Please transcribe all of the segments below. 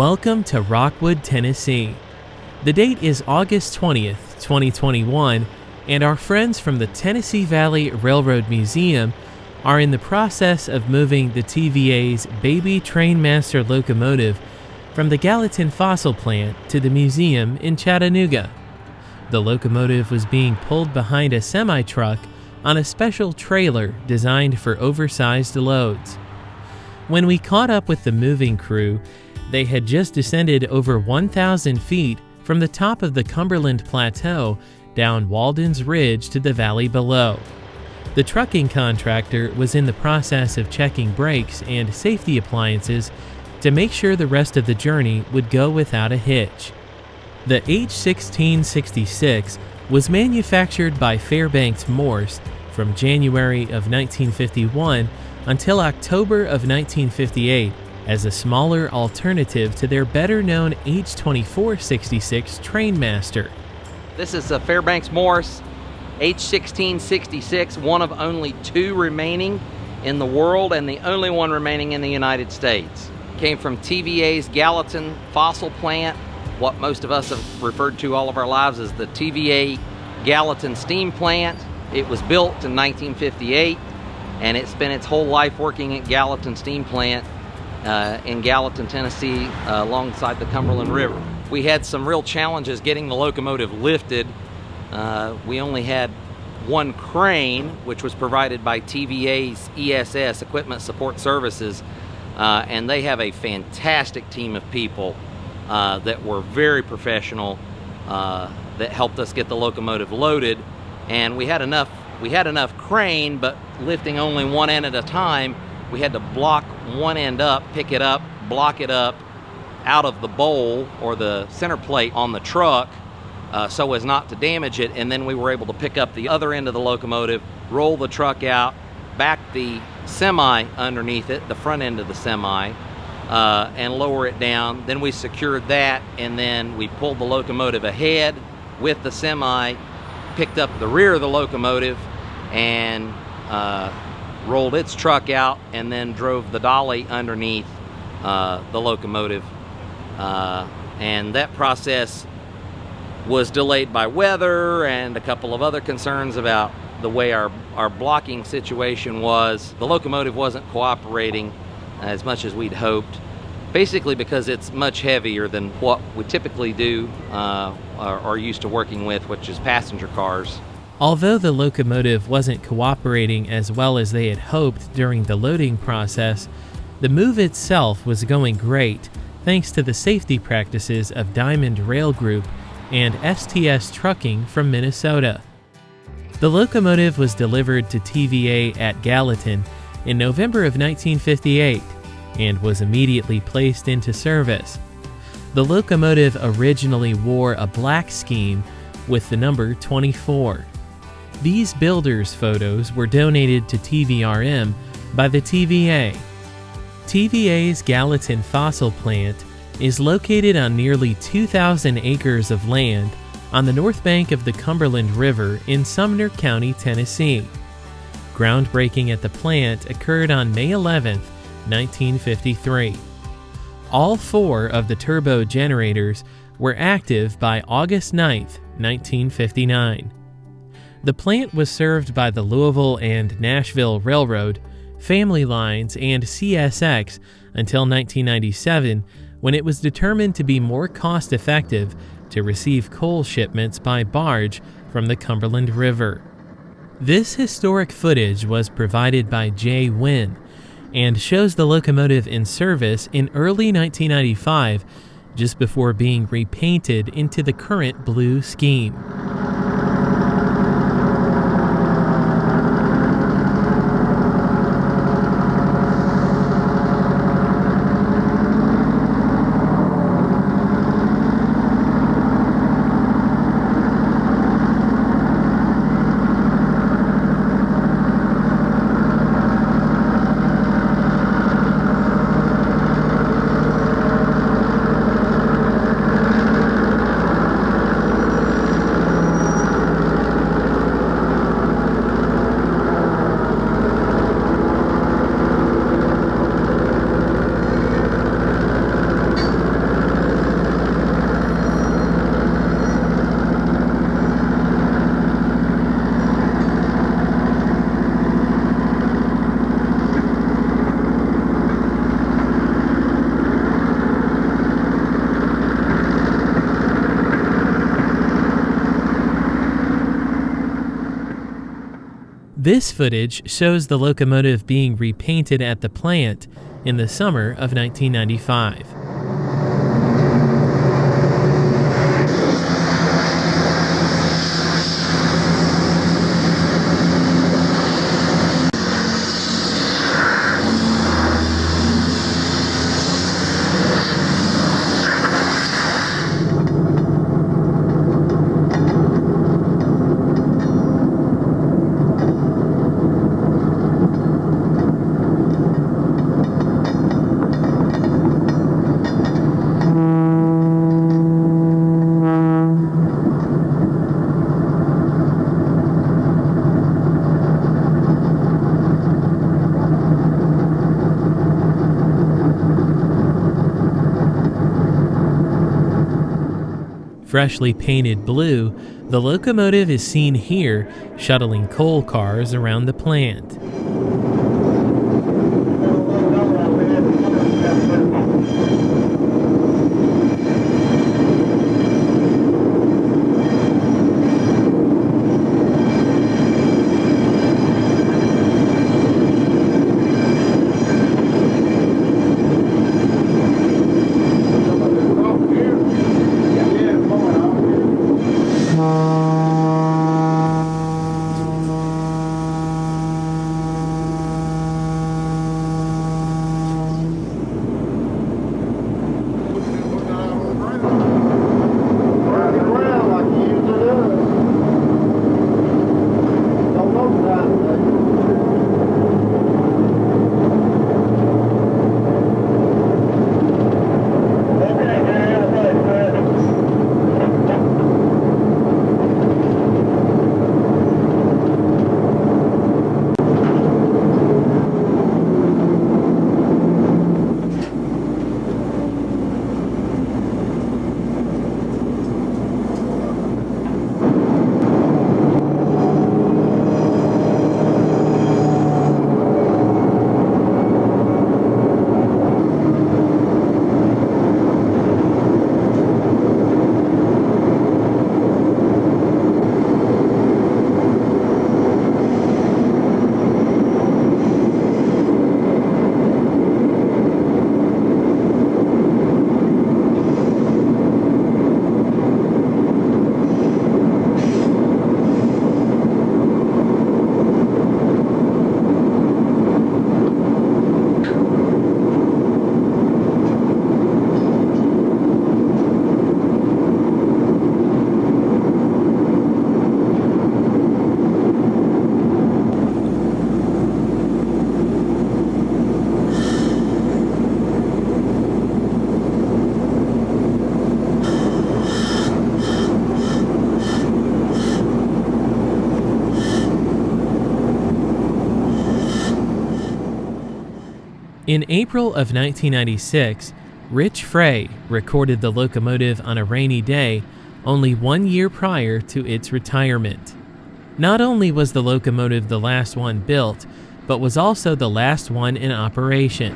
Welcome to Rockwood, Tennessee. The date is August 20th, 2021, and our friends from the Tennessee Valley Railroad Museum are in the process of moving the TVA's Baby Trainmaster locomotive from the Gallatin Fossil Plant to the museum in Chattanooga. The locomotive was being pulled behind a semi-truck on a special trailer designed for oversized loads. When we caught up with the moving crew, they had just descended over 1,000 feet from the top of the Cumberland Plateau down Walden's Ridge to the valley below. The trucking contractor was in the process of checking brakes and safety appliances to make sure the rest of the journey would go without a hitch. The H1666 was manufactured by Fairbanks-Morse from January of 1951 until October of 1958 as a smaller alternative to their better-known H2466 Trainmaster. This is a Fairbanks-Morse H1666, one of only two remaining in the world and the only one remaining in the United States. Came from TVA's Gallatin Fossil Plant, what most of us have referred to all of our lives as the TVA Gallatin Steam Plant. It was built in 1958, and it spent its whole life working at Gallatin Steam Plant in Gallatin, Tennessee, alongside the Cumberland River. We had some real challenges getting the locomotive lifted. We only had one crane, which was provided by TVA's ESS, Equipment Support Services, and they have a fantastic team of people that were very professional that helped us get the locomotive loaded. And we had enough crane, but lifting only one end at a time, we had to block one end up, pick it up, block it up out of the bowl or the center plate on the truck so as not to damage it, and then we were able to pick up the other end of the locomotive, roll the truck out, back the semi underneath it, the front end of the semi, and lower it down. Then we secured that, and then we pulled the locomotive ahead with the semi, picked up the rear of the locomotive, and rolled its truck out, and then drove the dolly underneath the locomotive. And that process was delayed by weather and a couple of other concerns about the way our blocking situation was. The locomotive wasn't cooperating as much as we'd hoped, basically because it's much heavier than what we typically do or are used to working with, which is passenger cars. Although the locomotive wasn't cooperating as well as they had hoped during the loading process, the move itself was going great thanks to the safety practices of Diamond Rail Group and STS Trucking from Minnesota. The locomotive was delivered to TVA at Gallatin in November of 1958 and was immediately placed into service. The locomotive originally wore a black scheme with the number 24. These builders' photos were donated to TVRM by the TVA. TVA's Gallatin Fossil Plant is located on nearly 2,000 acres of land on the north bank of the Cumberland River in Sumner County, Tennessee. Groundbreaking at the plant occurred on May 11, 1953. All four of the turbo generators were active by August 9, 1959. The plant was served by the Louisville and Nashville Railroad, Family Lines, and CSX until 1997, when it was determined to be more cost-effective to receive coal shipments by barge from the Cumberland River. This historic footage was provided by Jay Wynn and shows the locomotive in service in early 1995, just before being repainted into the current blue scheme. This footage shows the locomotive being repainted at the plant in the summer of 1995. Freshly painted blue, the locomotive is seen here shuttling coal cars around the plant. In April of 1996, Rich Frey recorded the locomotive on a rainy day only 1 year prior to its retirement. Not only was the locomotive the last one built, but was also the last one in operation.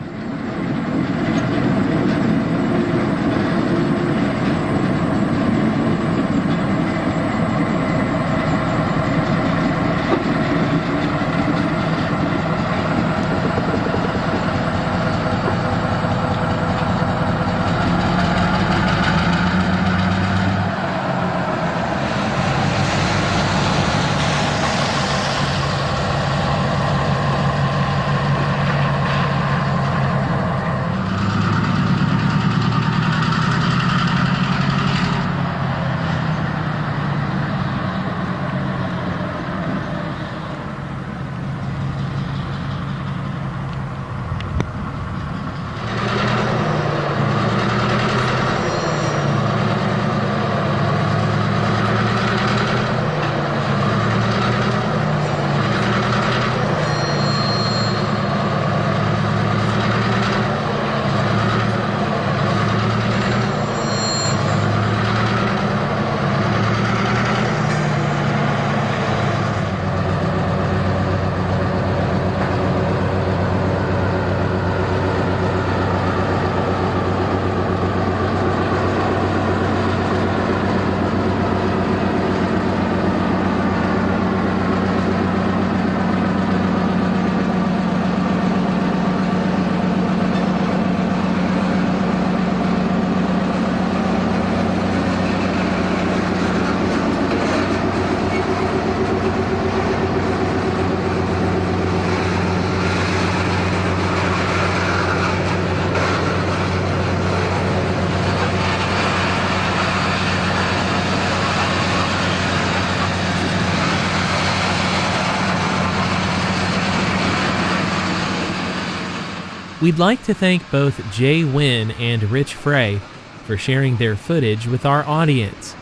We'd like to thank both Jay Wynn and Rich Frey for sharing their footage with our audience.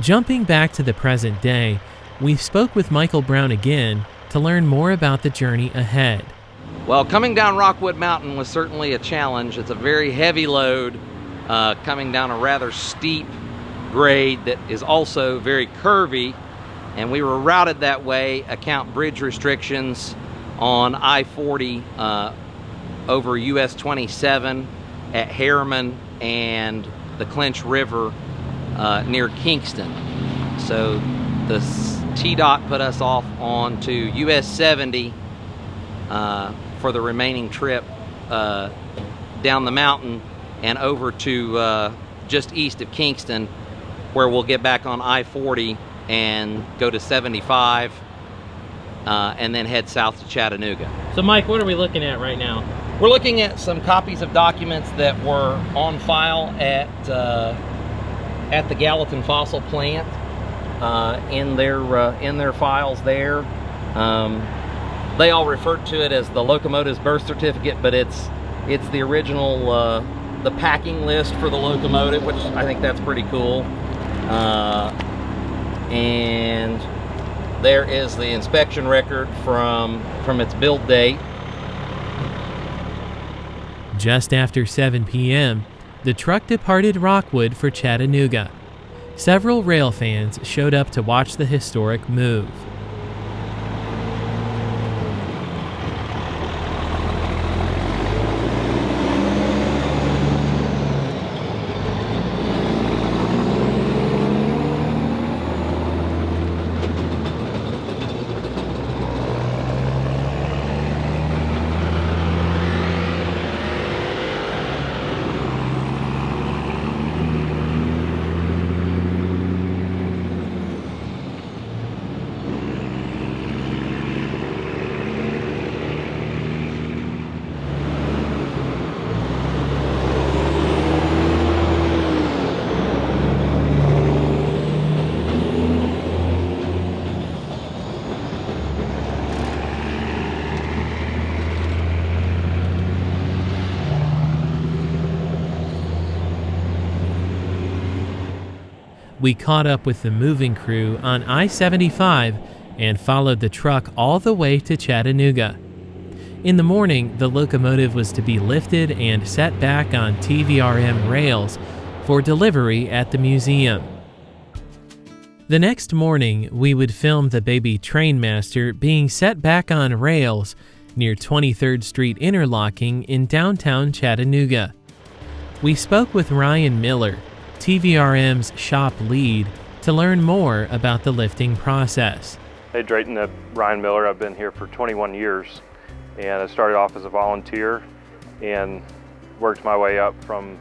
Jumping back to the present day, we spoke with Michael Brown again to learn more about the journey ahead. Well, coming down Rockwood Mountain was certainly a challenge. It's a very heavy load coming down a rather steep grade that is also very curvy, and we were routed that way, account bridge restrictions on I-40 over US 27 at Harriman and the Clinch River near Kingston. So the TDOT put us off onto US 70 for the remaining trip down the mountain and over to just east of Kingston, where we'll get back on I-40 and go to 75 and then head south to Chattanooga. So Mike, what are we looking at right now? We're looking at some copies of documents that were on file at the Gallatin Fossil Plant in their files there. They all referred to it as the Locomotive's birth certificate, but it's the original the packing list for the locomotive, which I think that's pretty cool. And there is the inspection record from its build date. Just after 7 p.m., the truck departed Rockwood for Chattanooga. Several rail fans showed up to watch the historic move. We caught up with the moving crew on I-75 and followed the truck all the way to Chattanooga. In the morning, the locomotive was to be lifted and set back on TVRM rails for delivery at the museum. The next morning, we would film the baby Trainmaster being set back on rails near 23rd Street interlocking in downtown Chattanooga. We spoke with Ryan Miller, TVRM's shop lead, to learn more about the lifting process. Hey Drayton, Ryan Miller. I've been here for 21 years, and I started off as a volunteer and worked my way up from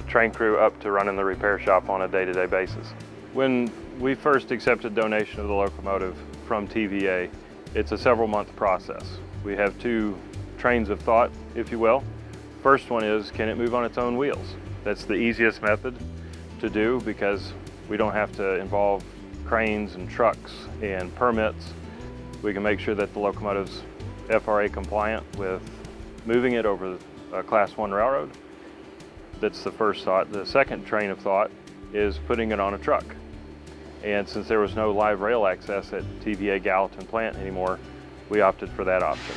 train crew up to running the repair shop on a day-to-day basis. When we first accepted donation of the locomotive from TVA, it's a several-month process. We have two trains of thought, if you will. First one is, can it move on its own wheels? That's the easiest method to do because we don't have to involve cranes and trucks and permits. We can make sure that the locomotive's FRA compliant with moving it over a Class 1 railroad. That's the first thought. The second train of thought is putting it on a truck. And since there was no live rail access at TVA Gallatin plant anymore, we opted for that option.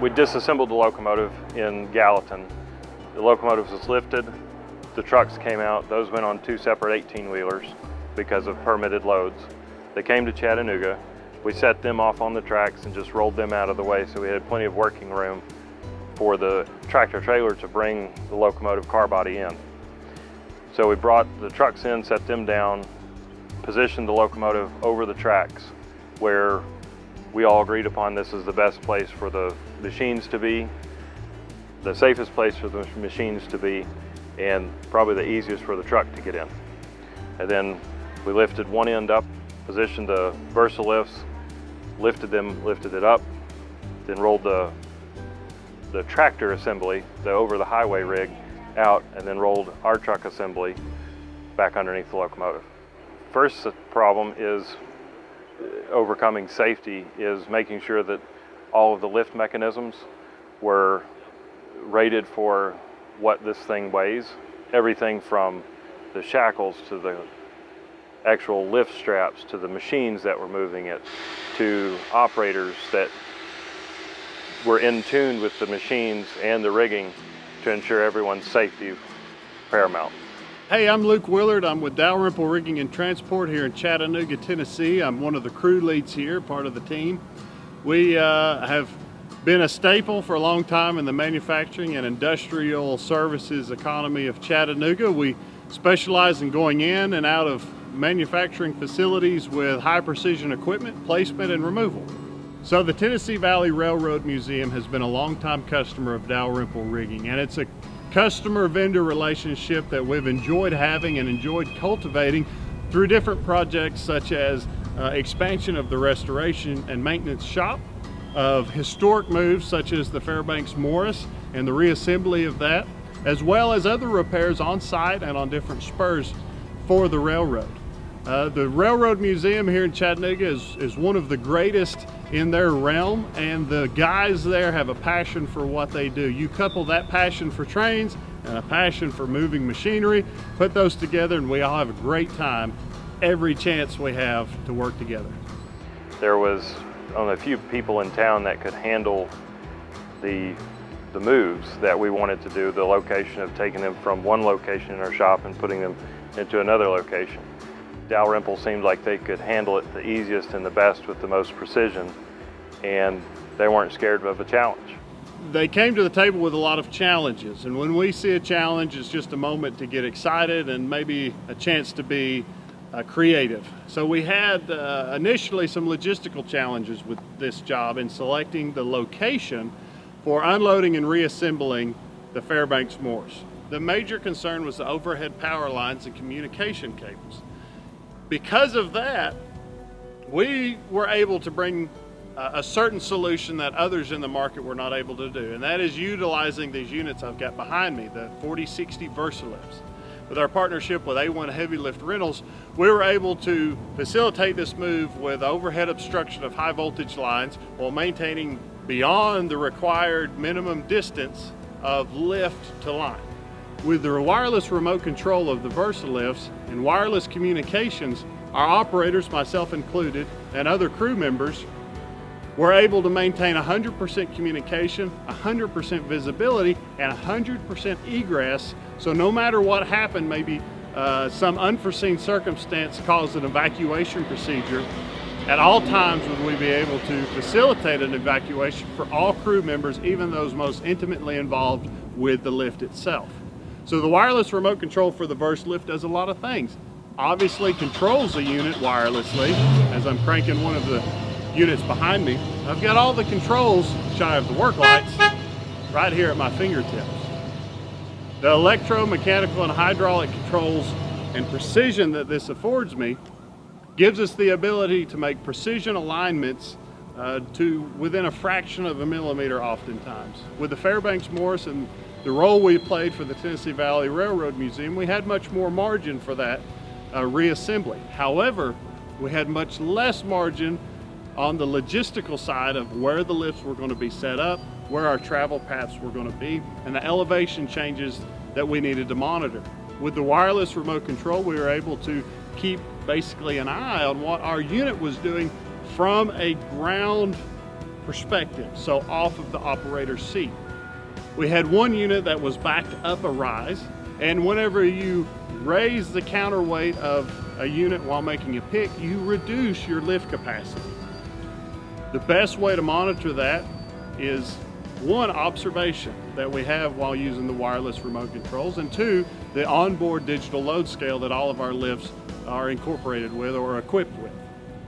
We disassembled the locomotive in Gallatin. The locomotive was lifted, the trucks came out. Those went on two separate 18-wheelers because of permitted loads. They came to Chattanooga. We set them off on the tracks and just rolled them out of the way so we had plenty of working room for the tractor trailer to bring the locomotive car body in. So we brought the trucks in, set them down, positioned the locomotive over the tracks where we all agreed upon this is the best place for the machines to be, the safest place for the machines to be, and probably the easiest for the truck to get in. And then we lifted one end up, positioned the Versa lifts, lifted it up, then rolled the tractor assembly, the over the highway rig, out, and then rolled our truck assembly back underneath the locomotive. First problem is overcoming safety, is making sure that all of the lift mechanisms were rated for what this thing weighs. Everything from the shackles to the actual lift straps to the machines that were moving it to operators that were in tune with the machines and the rigging to ensure everyone's safety paramount. Hey, I'm Luke Willard. I'm with Dalrymple Rigging and Transport here in Chattanooga, Tennessee. I'm one of the crew leads here, part of the team. We have been a staple for a long time in the manufacturing and industrial services economy of Chattanooga. We specialize in going in and out of manufacturing facilities with high precision equipment, placement, and removal. So the Tennessee Valley Railroad Museum has been a longtime customer of Dalrymple Rigging, and it's a customer-vendor relationship that we've enjoyed having and enjoyed cultivating through different projects such as expansion of the restoration and maintenance shop, of historic moves such as the Fairbanks-Morse and the reassembly of that, as well as other repairs on site and on different spurs for the railroad. The Railroad Museum here in Chattanooga is one of the greatest in their realm, and the guys there have a passion for what they do. You couple that passion for trains and a passion for moving machinery, put those together, and we all have a great time every chance we have to work together. There was only a few people in town that could handle the moves that we wanted to do, the location of taking them from one location in our shop and putting them into another location. Dalrymple seemed like they could handle it the easiest and the best with the most precision, and they weren't scared of a challenge. They came to the table with a lot of challenges, and when we see a challenge, it's just a moment to get excited and maybe a chance to be creative. So we had initially some logistical challenges with this job in selecting the location for unloading and reassembling the Fairbanks-Morse. The major concern was the overhead power lines and communication cables. Because of that, we were able to bring a certain solution that others in the market were not able to do, and that is utilizing these units I've got behind me, the 4060 Versalifts. With our partnership with A1 Heavy Lift Rentals, we were able to facilitate this move with overhead obstruction of high voltage lines while maintaining beyond the required minimum distance of lift to line. With the wireless remote control of the Versalifts and wireless communications, our operators, myself included, and other crew members were able to maintain 100% communication, 100% visibility, and 100% egress. So no matter what happened, maybe some unforeseen circumstance caused an evacuation procedure, at all times would we be able to facilitate an evacuation for all crew members, even those most intimately involved with the lift itself. So the wireless remote control for the Versalift does a lot of things. Obviously controls the unit wirelessly, as I'm cranking one of the units behind me. I've got all the controls, shy of the work lights, right here at my fingertips. The electromechanical and hydraulic controls and precision that this affords me gives us the ability to make precision alignments to within a fraction of a millimeter oftentimes. With the Fairbanks-Morse and the role we played for the Tennessee Valley Railroad Museum, we had much more margin for that reassembly. However, we had much less margin on the logistical side of where the lifts were going to be set up, where our travel paths were going to be, and the elevation changes that we needed to monitor. With the wireless remote control, we were able to keep basically an eye on what our unit was doing from a ground perspective, so off of the operator's seat. We had one unit that was backed up a rise, and whenever you raise the counterweight of a unit while making a pick, you reduce your lift capacity. The best way to monitor that is one, observation that we have while using the wireless remote controls, and two, the onboard digital load scale that all of our lifts are incorporated with or equipped with.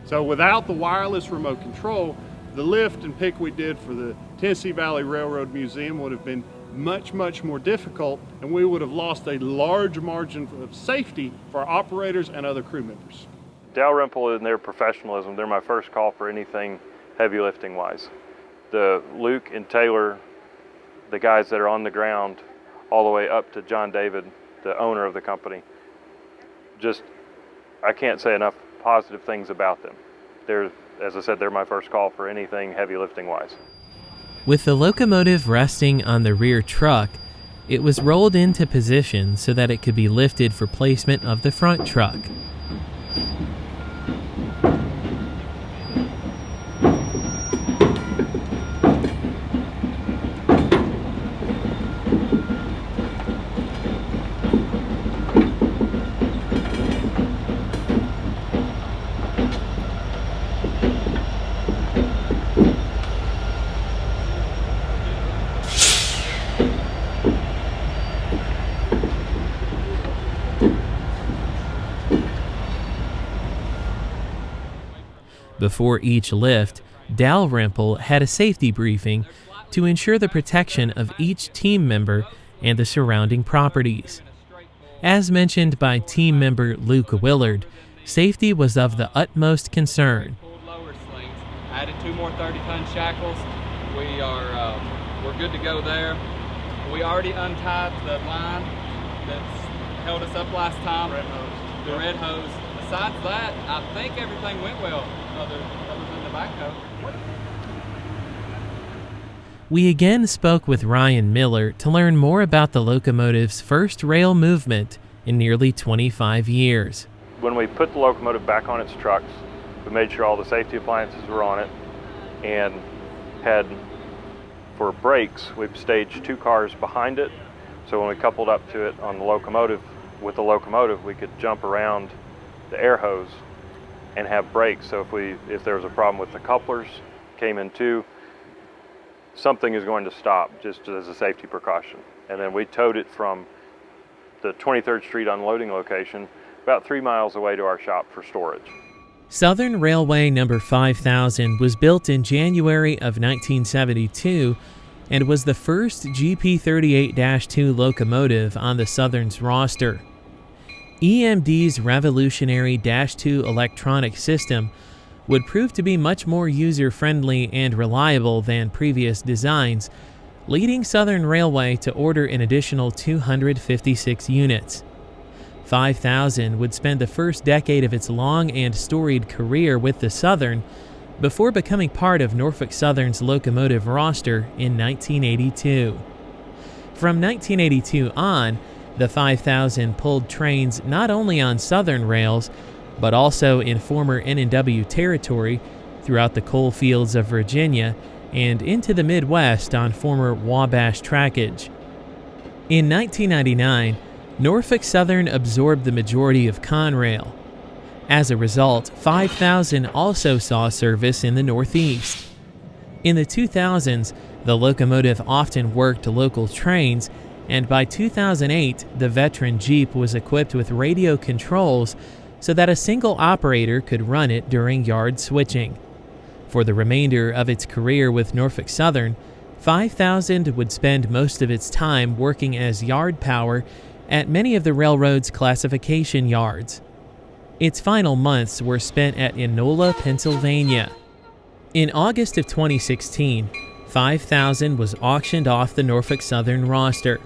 So without the wireless remote control, the lift and pick we did for the Tennessee Valley Railroad Museum would have been much, much more difficult, and we would have lost a large margin of safety for our operators and other crew members. Dalrymple, in their professionalism, they're my first call for anything heavy lifting wise. The Luke and Taylor, the guys that are on the ground, all the way up to John David, the owner of the company, just, I can't say enough positive things about them. They're, as I said, they're my first call for anything heavy lifting wise. With the locomotive resting on the rear truck, it was rolled into position so that it could be lifted for placement of the front truck. Before each lift, Dalrymple had a safety briefing to ensure the protection of each team member and the surrounding properties. As mentioned by team member Luke Willard, safety was of the utmost concern. Lower slings, added 2 more 30-ton shackles. We're good to go there. We already untied the line that's held us up last time. The red hose. Besides that, I think everything went well, other than the backhoe. We again spoke with Ryan Miller to learn more about the locomotive's first rail movement in nearly 25 years. When we put the locomotive back on its trucks, we made sure all the safety appliances were on it, and had, for brakes, we've staged 2 cars behind it. So when we coupled up to it on the locomotive, with the locomotive, we could jump around the air hose and have brakes. So if there was a problem with the couplers, came in too, something is going to stop just as a safety precaution. And then we towed it from the 23rd Street unloading location about 3 miles away to our shop for storage. Southern Railway number 5000 was built in January of 1972 and was the first GP38-2 locomotive on the Southern's roster. EMD's revolutionary -2 electronic system would prove to be much more user-friendly and reliable than previous designs, leading Southern Railway to order an additional 256 units. 5000 would spend the first decade of its long and storied career with the Southern before becoming part of Norfolk Southern's locomotive roster in 1982. From 1982 on, the 5000 pulled trains not only on Southern rails, but also in former N&W territory throughout the coal fields of Virginia and into the Midwest on former Wabash trackage. In 1999, Norfolk Southern absorbed the majority of Conrail. As a result, 5000 also saw service in the Northeast. In the 2000s, the locomotive often worked local trains, and by 2008, the veteran Jeep was equipped with radio controls so that a single operator could run it during yard switching. For the remainder of its career with Norfolk Southern, 5000 would spend most of its time working as yard power at many of the railroad's classification yards. Its final months were spent at Enola, Pennsylvania. In August of 2016, 5000 was auctioned off the Norfolk Southern roster.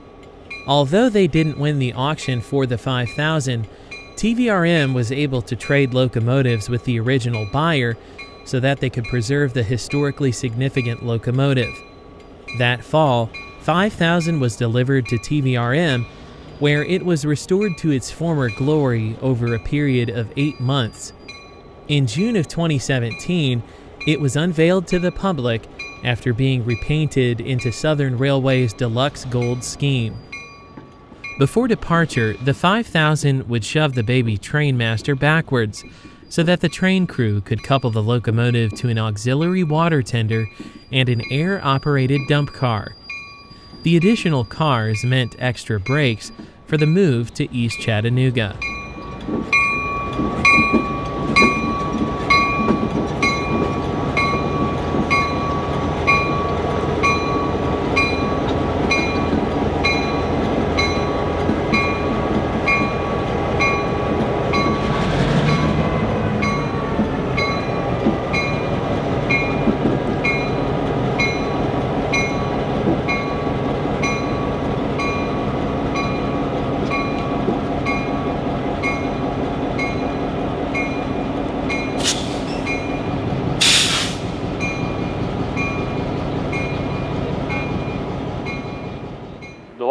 Although they didn't win the auction for the 5000, TVRM was able to trade locomotives with the original buyer so that they could preserve the historically significant locomotive. That fall, 5000 was delivered to TVRM, where it was restored to its former glory over a period of 8 months. In June of 2017, it was unveiled to the public after being repainted into Southern Railway's deluxe gold scheme. Before departure, the 5000 would shove the baby trainmaster backwards so that the train crew could couple the locomotive to an auxiliary water tender and an air-operated dump car. The additional cars meant extra brakes for the move to East Chattanooga.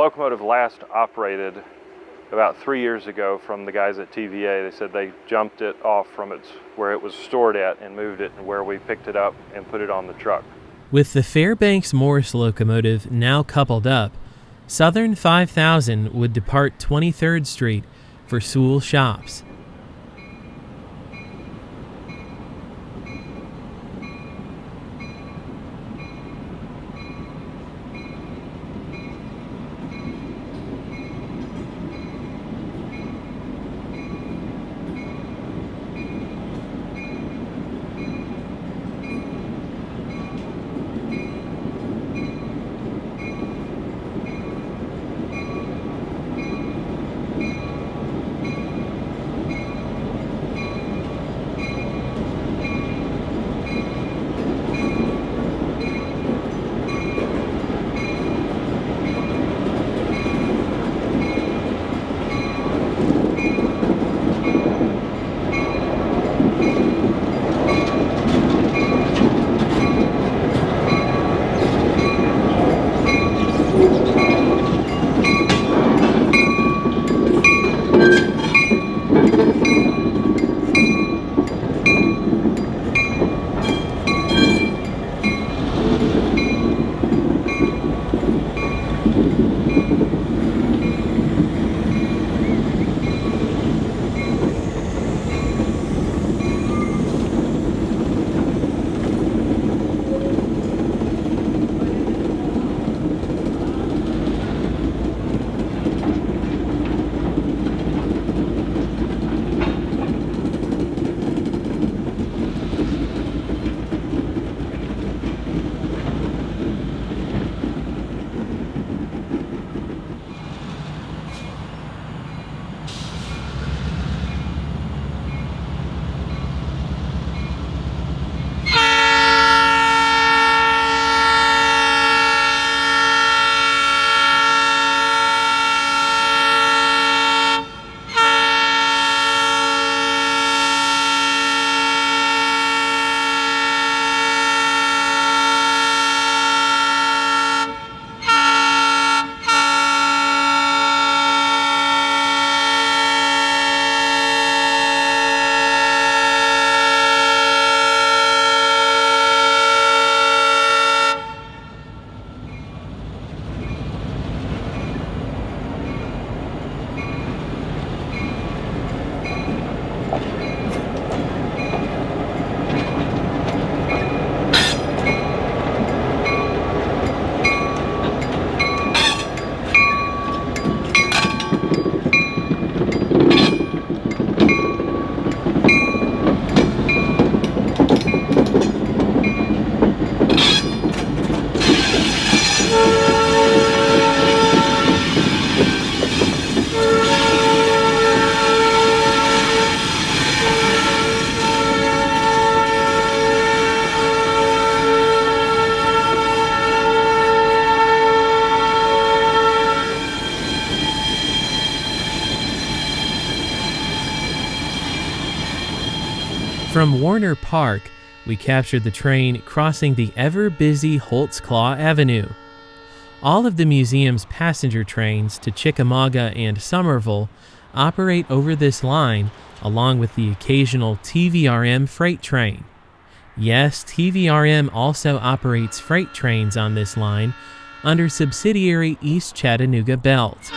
locomotive last operated about 3 years ago from the guys at TVA. They said they jumped it off from where it was stored at and moved it and where we picked it up and put it on the truck. With the Fairbanks-Morse locomotive now coupled up, Southern 5000 would depart 23rd Street for Sewell Shops. From Warner Park, we captured the train crossing the ever-busy Holtzclaw Avenue. All of the museum's passenger trains to Chickamauga and Somerville operate over this line, along with the occasional TVRM freight train. Yes, TVRM also operates freight trains on this line under subsidiary East Chattanooga Belt.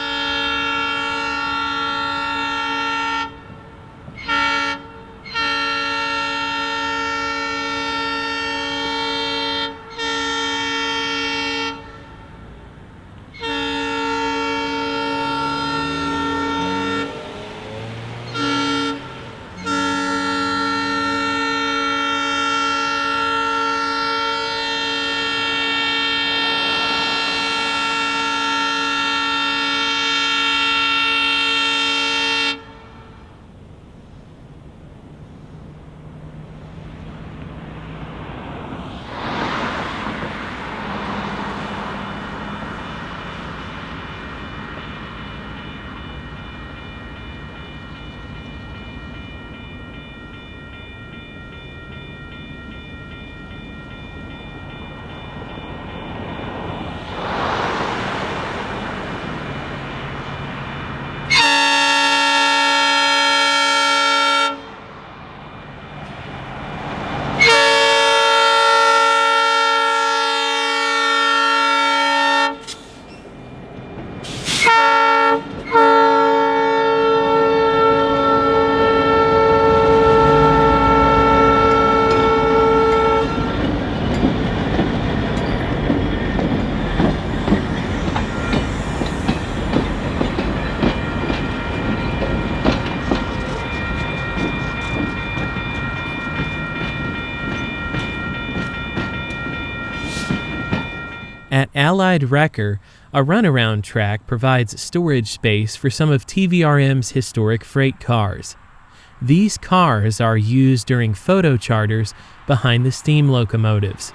At Allied Wrecker, a runaround track provides storage space for some of TVRM's historic freight cars. These cars are used during photo charters behind the steam locomotives.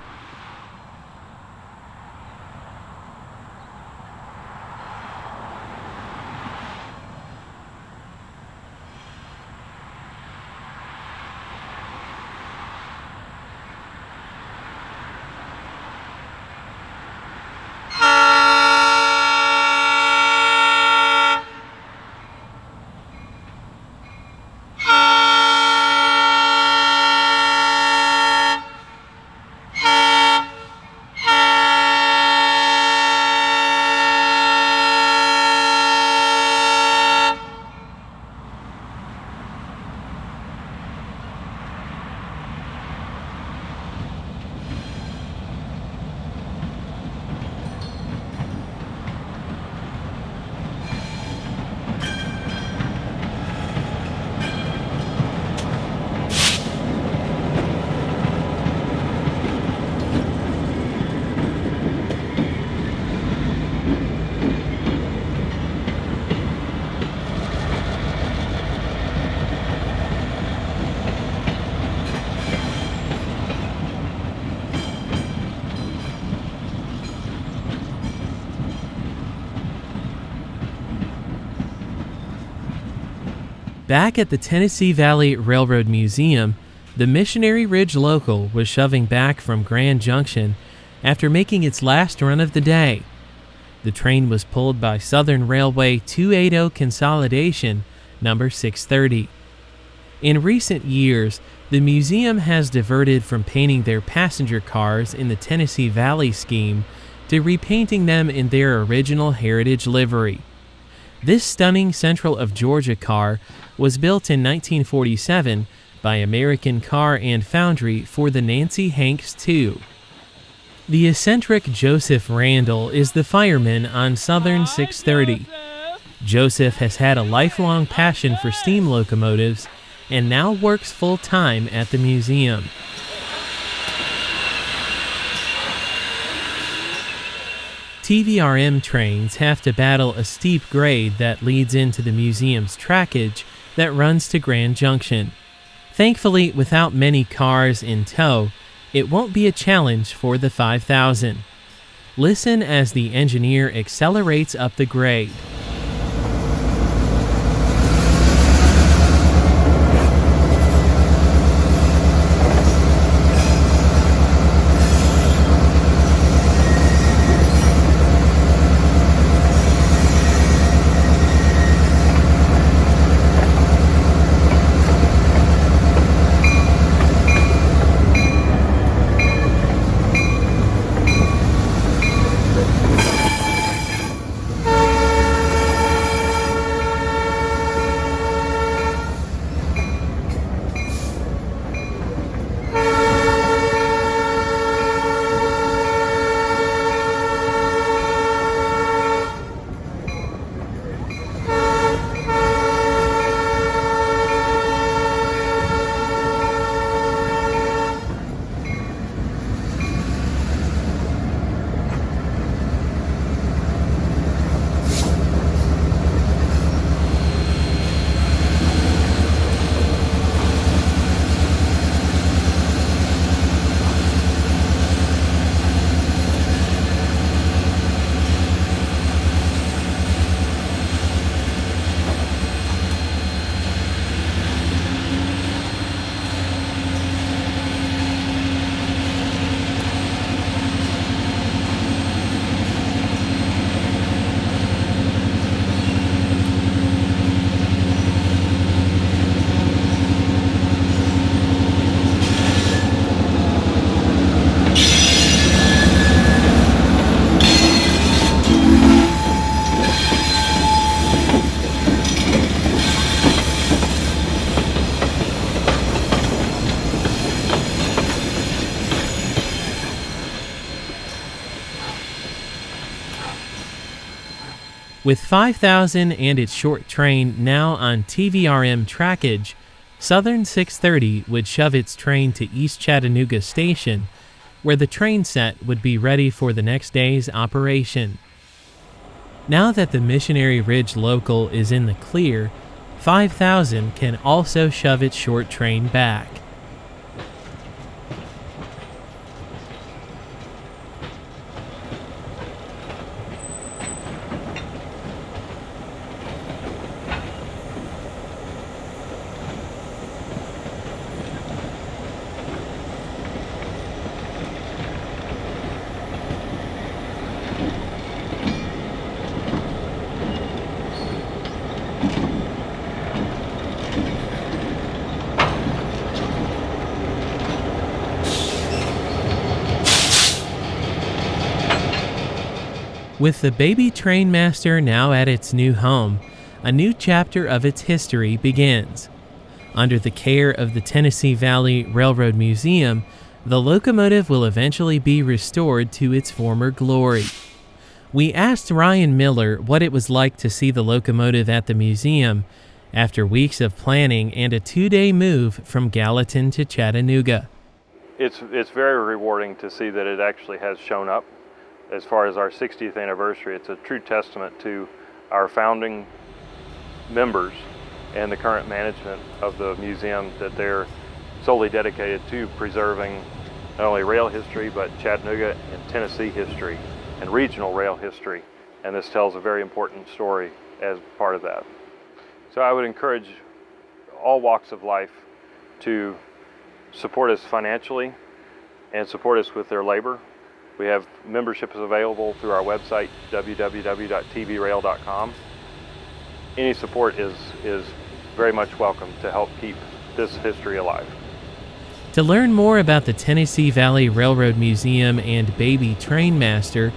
Back at the Tennessee Valley Railroad Museum, the Missionary Ridge Local was shoving back from Grand Junction after making its last run of the day. The train was pulled by Southern Railway 280 Consolidation, number 630. In recent years, the museum has diverted from painting their passenger cars in the Tennessee Valley scheme to repainting them in their original heritage livery. This stunning Central of Georgia car was built in 1947 by American Car and Foundry for the Nancy Hanks II. The eccentric Joseph Randall is the fireman on Southern 630. Joseph has had a lifelong passion for steam locomotives and now works full-time at the museum. TVRM trains have to battle a steep grade that leads into the museum's trackage that runs to Grand Junction. Thankfully, without many cars in tow, it won't be a challenge for the 5000. Listen as the engineer accelerates up the grade. With 5000 and its short train now on TVRM trackage, Southern 630 would shove its train to East Chattanooga Station, where the train set would be ready for the next day's operation. Now that the Missionary Ridge Local is in the clear, 5000 can also shove its short train back. With the baby Trainmaster now at its new home, a new chapter of its history begins. Under the care of the Tennessee Valley Railroad Museum, the locomotive will eventually be restored to its former glory. We asked Ryan Miller what it was like to see the locomotive at the museum after weeks of planning and a 2-day move from Gallatin to Chattanooga. It's very rewarding to see that it actually has shown up. As far as our 60th anniversary, it's a true testament to our founding members and the current management of the museum that they're solely dedicated to preserving not only rail history, but Chattanooga and Tennessee history and regional rail history. And this tells a very important story as part of that. So I would encourage all walks of life to support us financially and support us with their labor. We have memberships available through our website, www.tvrail.com. Any support is very much welcome to help keep this history alive. To learn more about the Tennessee Valley Railroad Museum and Baby Trainmaster,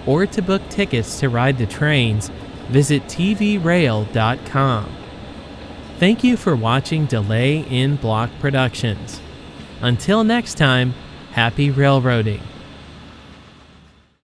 or to book tickets to ride the trains, visit tvrail.com. Thank you for watching Delay in Block Productions. Until next time, happy railroading.